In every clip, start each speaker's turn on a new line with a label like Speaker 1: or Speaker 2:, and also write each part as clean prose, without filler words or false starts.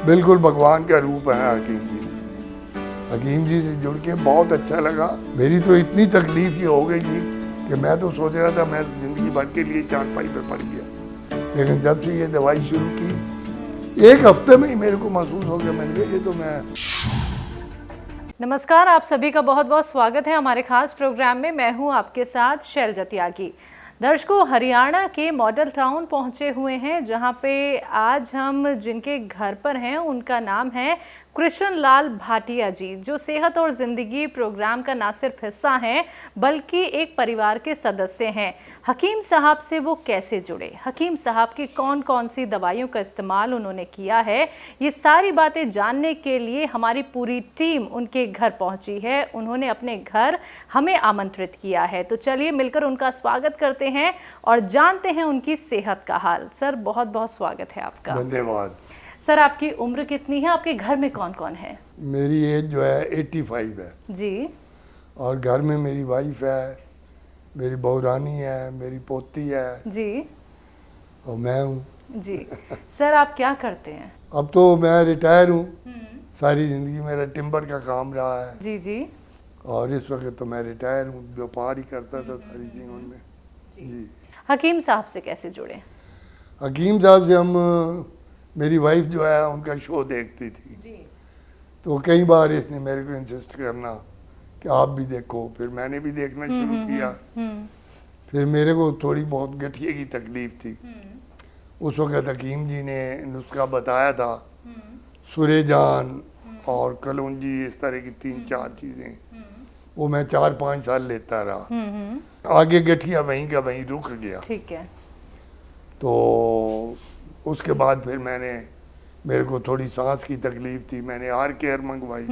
Speaker 1: बिल्कुल भगवान का रूप है हकीम जी। हकीम जी से जुड़ के बहुत अच्छा लगा। मेरी तो इतनी तकलीफ ही हो गई थी कि मैं तो सोच रहा था मैं ज़िंदगी भर के लिए चारपाई पे पड़ गया, लेकिन जब से ये दवाई शुरू की 1 हफ्ते में ही मेरे को महसूस हो गया, मैंने कहा ये तो मैं।
Speaker 2: नमस्कार, आप सभी का बहुत बहुत स्वागत है हमारे खास प्रोग्राम में। मैं हूं आपके साथ शैलजा त्यागी। दर्शकों, हरियाणा के मॉडल टाउन पहुंचे हुए हैं, जहां पे आज हम जिनके घर पर हैं उनका नाम है कृष्ण लाल भाटिया जी, जो सेहत और ज़िंदगी प्रोग्राम का ना सिर्फ हिस्सा हैं बल्कि एक परिवार के सदस्य हैं। हकीम साहब से वो कैसे जुड़े, हकीम साहब की कौन कौन सी दवाइयों का इस्तेमाल उन्होंने किया है, ये सारी बातें जानने के लिए हमारी पूरी टीम उनके घर पहुंची है। उन्होंने अपने घर हमें आमंत्रित किया है, तो चलिए मिलकर उनका स्वागत करते हैं और जानते हैं उनकी सेहत का हाल। सर, बहुत बहुत स्वागत है आपका।
Speaker 1: धन्यवाद।
Speaker 2: सर, आपकी उम्र कितनी है? आपके घर में कौन कौन है?
Speaker 1: मेरी एज जो है 85 है
Speaker 2: जी।
Speaker 1: और घर में मेरी वाइफ है, मेरी बहू रानी है, मेरी पोती है
Speaker 2: जी।
Speaker 1: और मैं हूँ।
Speaker 2: जी। सर, आप क्या करते हैं?
Speaker 1: अब तो मैं रिटायर हूँ। सारी ज़िंदगी मेरा टिम्बर का काम रहा है।
Speaker 2: जी जी।
Speaker 1: और इस वक्त तो मैं रिटायर हूँ, व्यापार ही करता था सारी जीवन में। जी।
Speaker 2: हकीम साहब से कैसे जुड़े?
Speaker 1: हकीम साहब से मेरी वाइफ जो है उनका शो देखती थी,
Speaker 2: जी।
Speaker 1: तो कई बार इसने मेरे को इंसिस्ट करना कि आप भी देखो, फिर मैंने भी देखना शुरू किया। फिर मेरे को थोड़ी बहुत गठिए की तकलीफ थी। उस वक्त हकीम जी ने नुस्खा बताया था, सुरेजान और कलौंजी, इस तरह की 3-4 चीज़ें, वो मैं 4-5 साल लेता रहा। आगे गठिया वहीं का वहीं रुक गया।
Speaker 2: ठीक है।
Speaker 1: तो उसके बाद फिर मेरे को थोड़ी सांस की तकलीफ थी, मैंने आर केयर मंगवाई।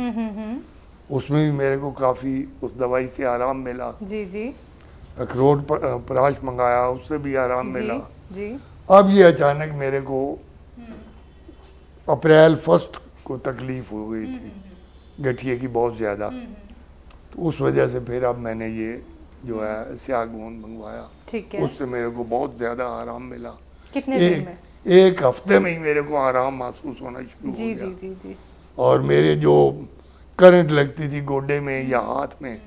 Speaker 1: उसमें भी मेरे को काफ़ी उस दवाई से आराम मिला।
Speaker 2: जी जी।
Speaker 1: अखरोट प्राश मंगाया, उससे भी आराम मिला।
Speaker 2: जी।
Speaker 1: अब ये अचानक मेरे को अप्रैल 1 को तकलीफ हो गई थी गठिए की बहुत ज़्यादा। तो उस वजह से फिर अब मैंने ये जो है स्यागोन मंगवाया।
Speaker 2: ठीक है।
Speaker 1: उससे मेरे को बहुत ज़्यादा आराम मिला।
Speaker 2: कितने दिन में?
Speaker 1: 1 हफ्ते में ही मेरे को आराम महसूस होना शुरू हो
Speaker 2: जी
Speaker 1: गया।
Speaker 2: जी जी जी।
Speaker 1: और मेरे जो करंट लगती थी गोडे में या हाथ में,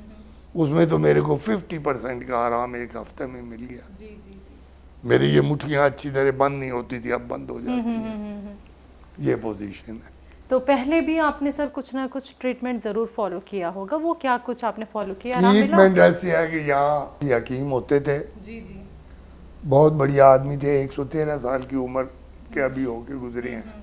Speaker 1: उसमें तो मेरे को 50% का आराम 1 हफ्ते में मिल गया।
Speaker 2: जी जी।
Speaker 1: मेरी ये मुट्ठियाँ अच्छी तरह बंद नहीं होती थी, अब बंद हो जाती हैं। ये पोजीशन है।
Speaker 2: तो पहले भी आपने सर कुछ ना कुछ ट्रीटमेंट ज़रूर फॉलो किया होगा, वो क्या कुछ आपने फॉलो किया, आराम मिला?
Speaker 1: ट्रीटमेंट ऐसी है कि यहाँ हकीम होते थे,
Speaker 2: जी जी।
Speaker 1: बहुत बढ़िया आदमी थे, 113 साल की उम्र के अभी होके गुजरे हैं।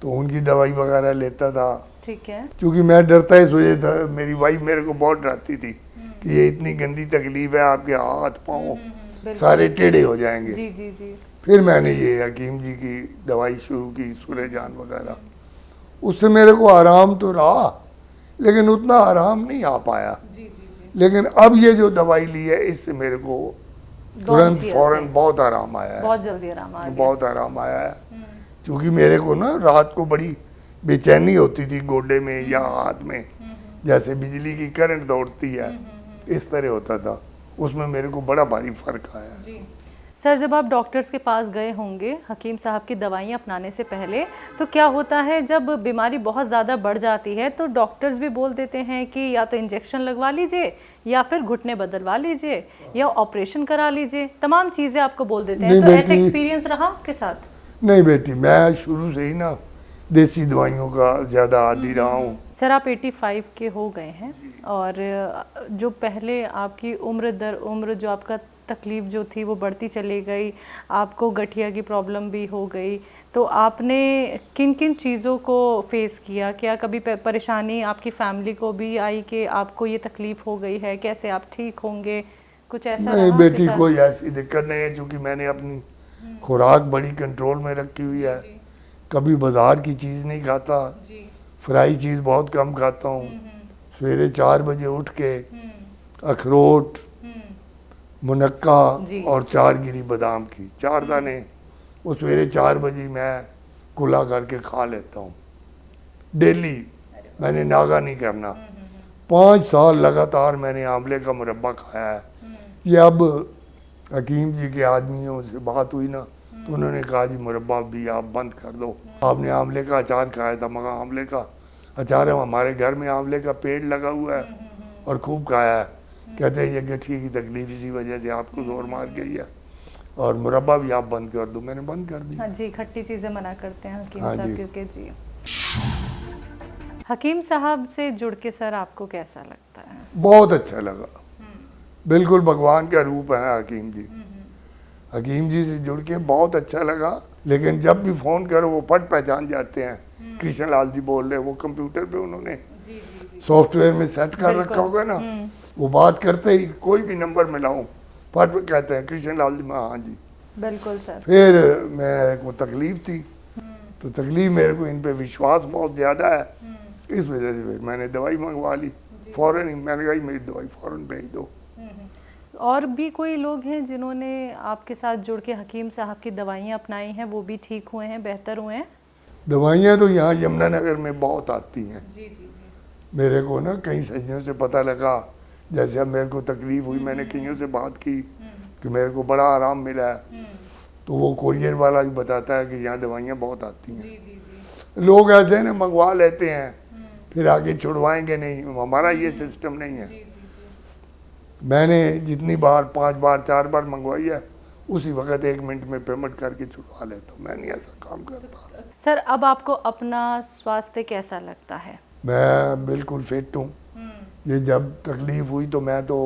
Speaker 1: तो उनकी दवाई वगैरह लेता था।
Speaker 2: ठीक है।
Speaker 1: क्योंकि मैं डरता इस वजह था, मेरी वाइफ मेरे को बहुत डराती थी कि ये इतनी गंदी तकलीफ है, आपके हाथ पाँव सारे टेढ़े हो जाएंगे।
Speaker 2: जी जी जी।
Speaker 1: फिर मैंने ये हकीम जी की दवाई शुरू की, सुरेजान वगैरह। उससे मेरे को आराम तो रहा, लेकिन उतना आराम नहीं आ पाया।
Speaker 2: जी जी जी।
Speaker 1: लेकिन अब ये जो दवाई ली है, इससे मेरे को तुरंत फौरन बहुत आराम आया है।
Speaker 2: बहुत जल्दी आराम आ गया।
Speaker 1: बहुत आराम आया है। क्योंकि मेरे को ना रात को बड़ी बेचैनी होती थी गोडे में या हाथ में, जैसे बिजली की करंट दौड़ती है, इस तरह होता था। उसमें मेरे को बड़ा भारी फर्क आया।
Speaker 2: जी। सर, जब आप डॉक्टर्स के पास गए होंगे हकीम साहब की दवाइयाँ अपनाने से पहले, तो क्या होता है जब बीमारी बहुत ज़्यादा बढ़ जाती है तो डॉक्टर्स भी बोल देते हैं कि या तो इंजेक्शन लगवा लीजिए या फिर घुटने बदलवा लीजिए या ऑपरेशन करा लीजिए, तमाम चीज़ें आपको बोल देते हैं। तो ऐसा एक्सपीरियंस रहा आपके साथ?
Speaker 1: नहीं बेटी, मैं शुरू से ही ना देसी दवाइयों का ज़्यादा आदी रहा हूँ।
Speaker 2: सर, आप 85 के हो गए हैं और जो पहले आपकी उम्र दर उम्र जो आपका तकलीफ़ जो थी वो बढ़ती चली गई, आपको गठिया की प्रॉब्लम भी हो गई, तो आपने किन किन चीज़ों को फेस किया? क्या कभी परेशानी आपकी फैमिली को भी आई कि आपको ये तकलीफ़ हो गई है, कैसे आप ठीक होंगे? कुछ ऐसा
Speaker 1: नहीं
Speaker 2: रहा
Speaker 1: बेटी, कोई ऐसी दिक्कत नहीं है, क्योंकि मैंने अपनी खुराक बड़ी कंट्रोल में रखी हुई है। कभी बाज़ार की चीज़ नहीं खाता, फ्राई चीज़ बहुत कम खाता हूँ। सवेरे 4 बजे उठ के अखरोट, मुनक्का और 4 गिरी बादाम की 4 दाने, वो सवेरे 4 बजे मैं कुला करके खा लेता हूँ डेली। मैंने नागा नहीं करना। 5 साल लगातार मैंने आंवले का मुरब्बा खाया है। ये अब हकीम जी के आदमियों से बात हुई ना, तो उन्होंने कहा जी मुरब्बा भी आप बंद कर दो। आपने आंवले का अचार खाया था, मगर आंवले का अचार है, हमारे घर में आंवले का पेड़ लगा हुआ है और खूब खाया है। कहते हैं ये गठिए की तकलीफ इसी वजह से आपको जोर मार गई है, और मुरब्बा भी आप बंद कर दो। मैंने बंद कर दिया।
Speaker 2: हाँ जी, खट्टी चीज़ें मना करते हैं हकीम
Speaker 1: हाँ
Speaker 2: साहब,
Speaker 1: जी।
Speaker 2: क्योंकि जी। हकीम साहब से जुड़ के सर आपको कैसा लगता है?
Speaker 1: बहुत अच्छा लगा, बिल्कुल भगवान का रूप है हकीम जी। हकीम जी से जुड़ के बहुत अच्छा लगा। लेकिन जब भी फ़ोन करो वो फट पहचान जाते हैं कृष्ण लाल जी बोल रहे हैं। वो कंप्यूटर पे उन्होंने सॉफ्टवेयर में सेट कर रखा होगा ना, वो बात करते ही कोई भी नंबर मिलाऊं फट कहते हैं कृष्ण लाल जी। हाँ जी
Speaker 2: बिल्कुल सर।
Speaker 1: फिर मेरे को तकलीफ थी, तो तकलीफ मेरे को इन पे विश्वास बहुत ज़्यादा है, इस वजह से फिर मैंने दवाई मंगवा ली फ़ौरन ही। मैंने कहा मेरी दवाई फ़ौरन भेज दो।
Speaker 2: और भी कोई लोग हैं जिन्होंने आपके साथ जुड़ के हकीम साहब की दवाइयाँ अपनाई हैं, वो भी ठीक हुए हैं, बेहतर हुए हैं?
Speaker 1: दवाइयाँ तो यहाँ यमुनानगर में बहुत आती हैं।
Speaker 2: जी जी जी।
Speaker 1: मेरे को ना कई सज्जनों से पता लगा, जैसे अब मेरे को तकलीफ हुई, मैंने कईयों से बात की कि मेरे को बड़ा आराम मिला है, तो वो कोरियर वाला भी बताता है कि यहाँ दवाइयाँ बहुत आती हैं। लोग ऐसे ना मंगवा लेते हैं, फिर आगे छुड़वाएंगे नहीं। हमारा ये सिस्टम नहीं है। मैंने जितनी बार 5 बार 4 बार मंगवाई है, उसी वक्त 1 मिनट में पेमेंट करके छुड़वा लेता हूँ। मैं नहीं ऐसा काम करता।
Speaker 2: सर अब आपको अपना स्वास्थ्य कैसा लगता है?
Speaker 1: मैं बिल्कुल फिट हूँ। ये जब तकलीफ हुई तो मैं तो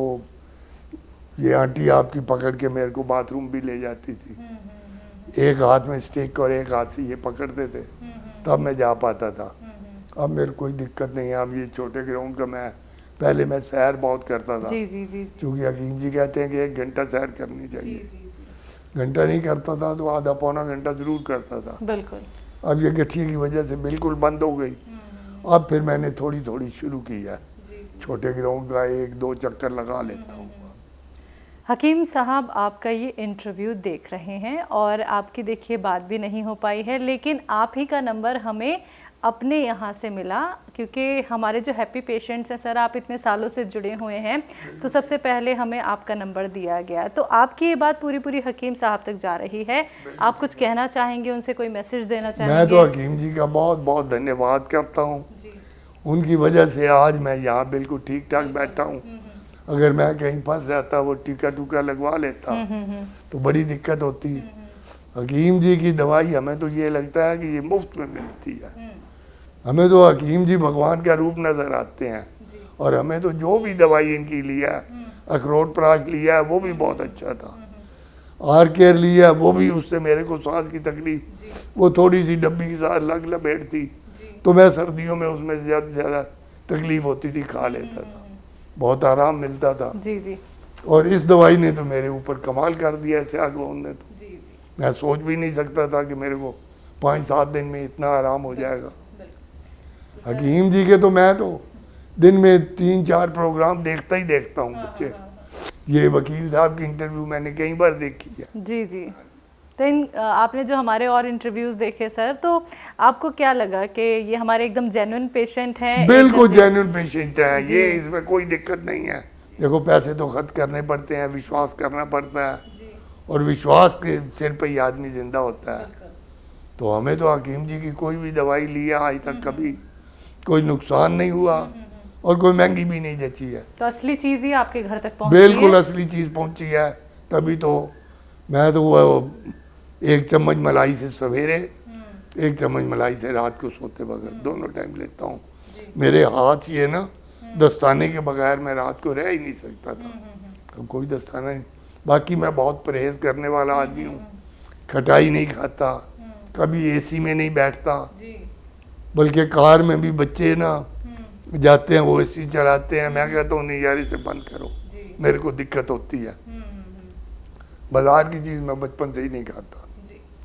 Speaker 1: ये आंटी आपकी पकड़ के मेरे को बाथरूम भी ले जाती थी। एक हाथ में स्टिक और एक हाथ से ये पकड़ते थे, तब मैं जा पाता था। अब मेरे कोई दिक्कत नहीं है। अब ये छोटे ग्राउंड का मैं पहले मैं सैर बहुत करता था।
Speaker 2: जी जी जी।
Speaker 1: क्योंकि हकीम जी कहते हैं कि 1 घंटा सैर करनी चाहिए। घंटा नहीं करता था तो आधा पौना घंटा ज़रूर करता था।
Speaker 2: बिल्कुल।
Speaker 1: अब ये गठिए की वजह से बिल्कुल बंद हो गई। अब फिर मैंने थोड़ी थोड़ी शुरू की है। छोटे ग्राउंड का 1-2 चक्कर लगा लेता हूँ।
Speaker 2: हकीम साहब आपका ये इंटरव्यू देख रहे हैं और आपकी देखिए बात भी नहीं हो पाई है, लेकिन आप ही का नंबर हमें अपने यहाँ से मिला, क्योंकि हमारे जो हैप्पी पेशेंट्स हैं सर, आप इतने सालों से जुड़े हुए हैं, तो सबसे पहले हमें आपका नंबर दिया गया। तो आपकी ये बात पूरी पूरी हकीम साहब तक जा रही है। आप कुछ कहना चाहेंगे उनसे, कोई मैसेज देना चाहेंगे?
Speaker 1: मैं तो हकीम जी का बहुत बहुत धन्यवाद करता हूँ। उनकी वजह से आज मैं यहाँ बिल्कुल ठीक ठाक बैठा हूँ। अगर मैं कहीं फंस जाता, वो टीका टूका लगवा लेता, तो बड़ी दिक्कत होती। हकीम जी की दवाई हमें तो ये लगता है कि ये मुफ्त में मिलती है। हमें तो हकीम जी भगवान का रूप नज़र आते हैं। और हमें तो जो भी दवाई इनकी लिया, अखरोट प्राश लिया है वो भी बहुत अच्छा था। आर केयर लिया वो भी, उससे मेरे को सांस की तकलीफ, वो थोड़ी सी डब्बी के साथ लग लपेट थी, तो मैं सर्दियों में उसमें ज़्यादा से ज़्यादा तकलीफ होती थी, खा लेता था, बहुत आराम मिलता था।
Speaker 2: जी जी।
Speaker 1: और इस दवाई ने तो मेरे ऊपर कमाल कर दिया, स्यागोन ने तो। मैं सोच भी नहीं सकता था कि मेरे को 5-7 दिन में इतना आराम हो जाएगा। हकीम जी के तो मैं तो दिन में 3-4 प्रोग्राम देखता ही देखता हूँ बच्चे। ये वकील साहब की इंटरव्यू मैंने कई बार देखी है।
Speaker 2: जी जी। तो आपने जो हमारे और इंटरव्यूज़ देखे सर, तो आपको क्या लगा कि ये हमारे एकदम जेन्युइन पेशेंट हैं?
Speaker 1: बिल्कुल जेन्युइन पेशेंट है ये, इसमें कोई दिक्कत नहीं है। देखो पैसे तो खर्च करने पड़ते हैं, विश्वास करना पड़ता है, और विश्वास के सिर पे ही आदमी जिंदा होता है। तो हमें तो हकीम जी की कोई भी दवाई ली है आज तक कभी कोई नुकसान नहीं हुआ, और कोई महंगी भी नहीं जची है।
Speaker 2: तो असली चीज़ ही आपके घर तक पहुंची
Speaker 1: बिल्कुल
Speaker 2: है?
Speaker 1: असली चीज़ पहुंची है। तभी तो मैं तो वो 1 चम्मच मलाई से सवेरे, 1 चम्मच मलाई से रात को सोते वक्त, दोनों टाइम लेता हूँ। मेरे हाथ ये ना दस्ताने के बगैर मैं रात को रह ही नहीं सकता था। कोई दस्ताना नहीं। बाकी मैं बहुत परहेज करने वाला आदमी हूँ। खटाई नहीं खाता, कभी एसी में नहीं बैठता, बल्कि कार में भी बच्चे ना जाते हैं वो एसी चलाते हैं, मैं कहता हूँ नहीं यार इसे बंद करो, मेरे को दिक्कत होती है। बाजार की चीज़ मैं बचपन से ही नहीं खाता,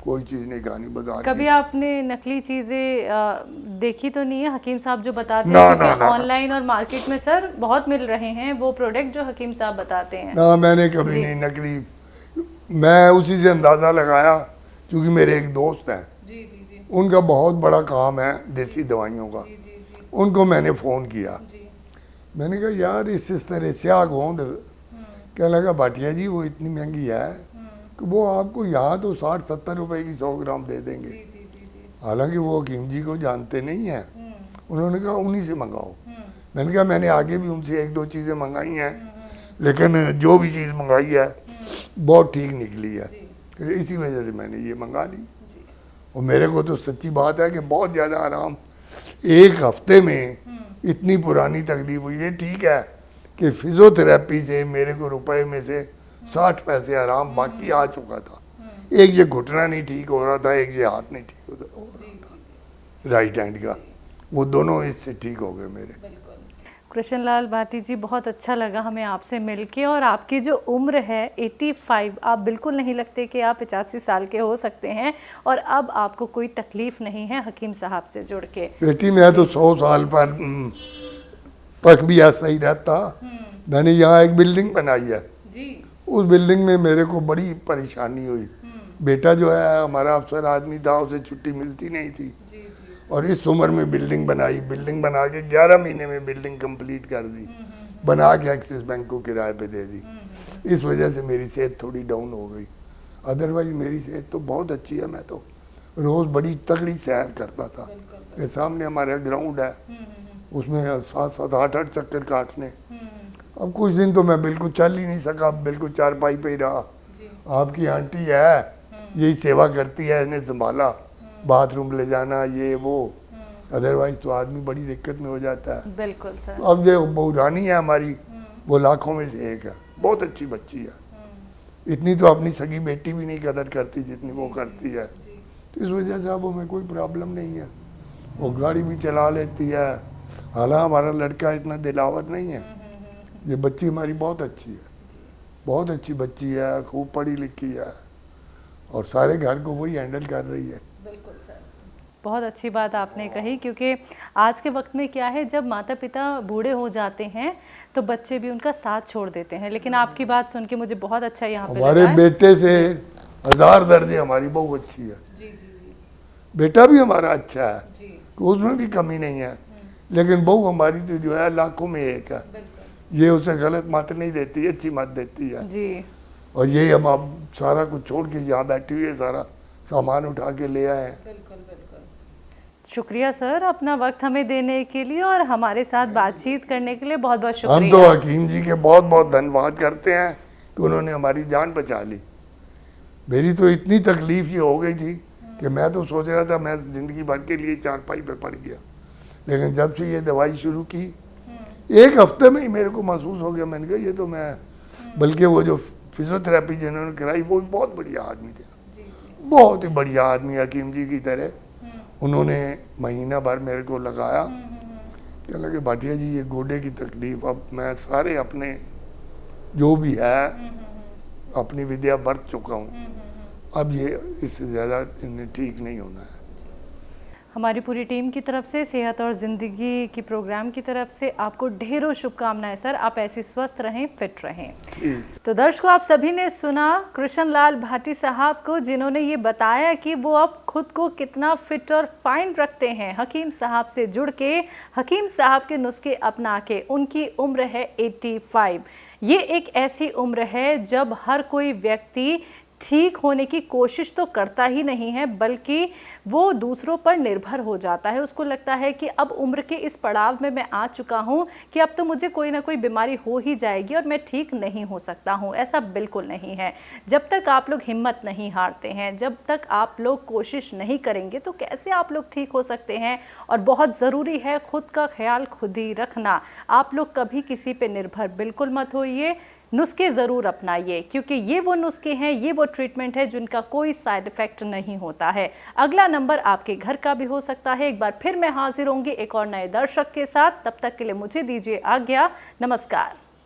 Speaker 1: कोई चीज़ नहीं खानी बाजार की।
Speaker 2: कभी आपने नकली चीज़ें देखी तो नहीं है? हकीम साहब जो बताते हैं, क्योंकि ऑनलाइन और मार्केट में सर बहुत मिल रहे हैं वो प्रोडक्ट जो हकीम साहब बताते हैं।
Speaker 1: ना मैंने कभी नहीं नकली। मैं उसी से अंदाज़ा लगाया, क्योंकि मेरे एक दोस्त हैं, उनका बहुत बड़ा काम है देसी दवाइयों का। उनको मैंने फ़ोन किया, मैंने कहा यार इस तरह स्याह गोंद, क्या लगा भाटिया जी वो इतनी महंगी है, कि वो आपको यहाँ तो 60-70 रुपए की 100 ग्राम दे देंगे। हालांकि वो हकीम जी को जानते नहीं हैं। उन्होंने कहा उन्हीं से मंगाओ। मैंने कहा मैंने आगे भी उनसे 1-2 चीज़ें मंगाई हैं, लेकिन जो भी चीज़ मंगाई है बहुत ठीक निकली है, इसी वजह से मैंने ये मंगा ली। और मेरे को तो सच्ची बात है कि बहुत ज़्यादा आराम, एक हफ्ते में इतनी पुरानी तकलीफ हुई है। ठीक है कि फिजियोथेरेपी से मेरे को रुपए में से 60 पैसे आराम बाकी आ चुका था। एक ये घुटना नहीं ठीक हो रहा था, एक ये हाथ नहीं ठीक हो रहा था राइट हैंड का, वो दोनों इससे ठीक हो गए मेरे।
Speaker 2: कृष्ण लाल भाटी जी, बहुत अच्छा लगा हमें आपसे मिलके। और आपकी जो उम्र है 85, आप बिल्कुल नहीं लगते कि आप 85 साल के हो सकते हैं, और अब आपको कोई तकलीफ नहीं है हकीम साहब से जुड़ के।
Speaker 1: बेटी मैं तो 100 साल पर तक भी ऐसा ही रहता। मैंने यहाँ एक बिल्डिंग बनाई है जी। उस बिल्डिंग में मेरे को बड़ी परेशानी हुई। बेटा जो है हमारा अफसर आदमी था, उसे छुट्टी मिलती नहीं थी, और इस उम्र में बिल्डिंग बनाई। बिल्डिंग बना के 11 महीने में बिल्डिंग कंप्लीट कर दी, बना के एक्सिस बैंक को किराए पे दे दी। इस वजह से मेरी सेहत थोड़ी डाउन हो गई, अदरवाइज मेरी सेहत तो बहुत अच्छी है। मैं तो रोज़ बड़ी तगड़ी सैर करता था। ये सामने हमारा ग्राउंड है, उसमें 7-7, 8-8 चक्कर काटने। अब कुछ दिन तो मैं बिल्कुल चल ही नहीं सका, बिल्कुल चारपाई पे ही रहा। आपकी आंटी है, यही सेवा करती है, इन्हें संभाला, बाथरूम ले जाना ये वो, अदरवाइज तो आदमी बड़ी दिक्कत में हो जाता है।
Speaker 2: बिल्कुल सर।
Speaker 1: अब जो बहू रानी है हमारी, वो लाखों में से एक है, बहुत अच्छी बच्ची है। इतनी तो अपनी सगी बेटी भी नहीं कदर करती जितनी वो करती है। तो इस वजह से अब हमें कोई प्रॉब्लम नहीं है, वो गाड़ी भी चला लेती है। हालांकि हमारा लड़का इतना दिलावर नहीं है। ये बच्ची हमारी बहुत अच्छी है, बहुत अच्छी बच्ची है, खूब पढ़ी लिखी है, और सारे घर को वही हैंडल कर रही है।
Speaker 2: बिल्कुल सर, बहुत अच्छी बात आपने कही, क्योंकि आज के वक्त में क्या है, जब माता पिता बूढ़े हो जाते हैं तो बच्चे भी उनका साथ छोड़ देते हैं। लेकिन आपकी बात सुन के मुझे बहुत अच्छा यहाँ पे
Speaker 1: हमारे बेटे से 1000 दर्जे हमारी बहू अच्छी है। जी, जी, जी। बेटा भी हमारा अच्छा है, तो उसमें भी कमी नहीं है, लेकिन बहू हमारी तो जो है लाखों में एक है। ये उसे गलत मत नहीं देती, अच्छी मत देती है जी। और ये हम अब सारा कुछ छोड़ के यहाँ बैठी हुई है, सारा सामान उठा के ले आए हैं। बिल्कुल बिल्कुल।
Speaker 2: शुक्रिया सर, अपना वक्त हमें देने के लिए और हमारे साथ बातचीत करने के लिए बहुत बहुत शुक्रिया।
Speaker 1: हम तो हकीम जी के बहुत बहुत धन्यवाद करते हैं कि उन्होंने हमारी जान बचा ली। मेरी तो इतनी तकलीफ ये हो गई थी कि मैं तो सोच रहा था मैं जिंदगी भर के लिए चारपाई पे पड़ गया, लेकिन जब से ये दवाई शुरू की, एक हफ्ते में ही मेरे को महसूस हो गया। मैंने कहा ये तो मैं, बल्कि वो जो फिजियोथेरेपी जिन्होंने कराई वो बहुत बढ़िया आदमी थे, बहुत ही बढ़िया आदमी, हकीम जी की तरह। उन्होंने महीना भर मेरे को लगाया। क्या लगे भाटिया जी, ये गोडे की तकलीफ, अब मैं सारे अपने जो भी है अपनी विद्या बरत चुका हूँ, अब ये इससे ज़्यादा इन्हें ठीक नहीं होना है।
Speaker 2: हमारी पूरी टीम की तरफ से, सेहत और ज़िंदगी की प्रोग्राम की तरफ से आपको ढेरों शुभकामनाएं सर। आप ऐसे स्वस्थ रहें, फिट रहें। तो दर्शकों, आप सभी ने सुना कृष्ण लाल भाटी साहब को, जिन्होंने ये बताया कि वो अब खुद को कितना फिट और फाइन रखते हैं हकीम साहब से जुड़ के, हकीम साहब के नुस्खे अपना के। उनकी उम्र है 85। ये एक ऐसी उम्र है जब हर कोई व्यक्ति ठीक होने की कोशिश तो करता ही नहीं है, बल्कि वो दूसरों पर निर्भर हो जाता है। उसको लगता है कि अब उम्र के इस पड़ाव में मैं आ चुका हूँ कि अब तो मुझे कोई ना कोई बीमारी हो ही जाएगी और मैं ठीक नहीं हो सकता हूँ। ऐसा बिल्कुल नहीं है। जब तक आप लोग हिम्मत नहीं हारते हैं, जब तक आप लोग कोशिश नहीं करेंगे, तो कैसे आप लोग ठीक हो सकते हैं। और बहुत ज़रूरी है खुद का ख्याल खुद ही रखना। आप लोग कभी किसी पे निर्भर बिल्कुल मत होइए, नुस्खे ज़रूर अपनाइए, क्योंकि ये वो नुस्खे हैं, ये वो ट्रीटमेंट है जिनका कोई साइड इफ़ेक्ट नहीं होता है। अगला नंबर आपके घर का भी हो सकता है। एक बार फिर मैं हाजिर होंगी एक और नए दर्शक के साथ। तब तक के लिए मुझे दीजिए आज्ञा। नमस्कार।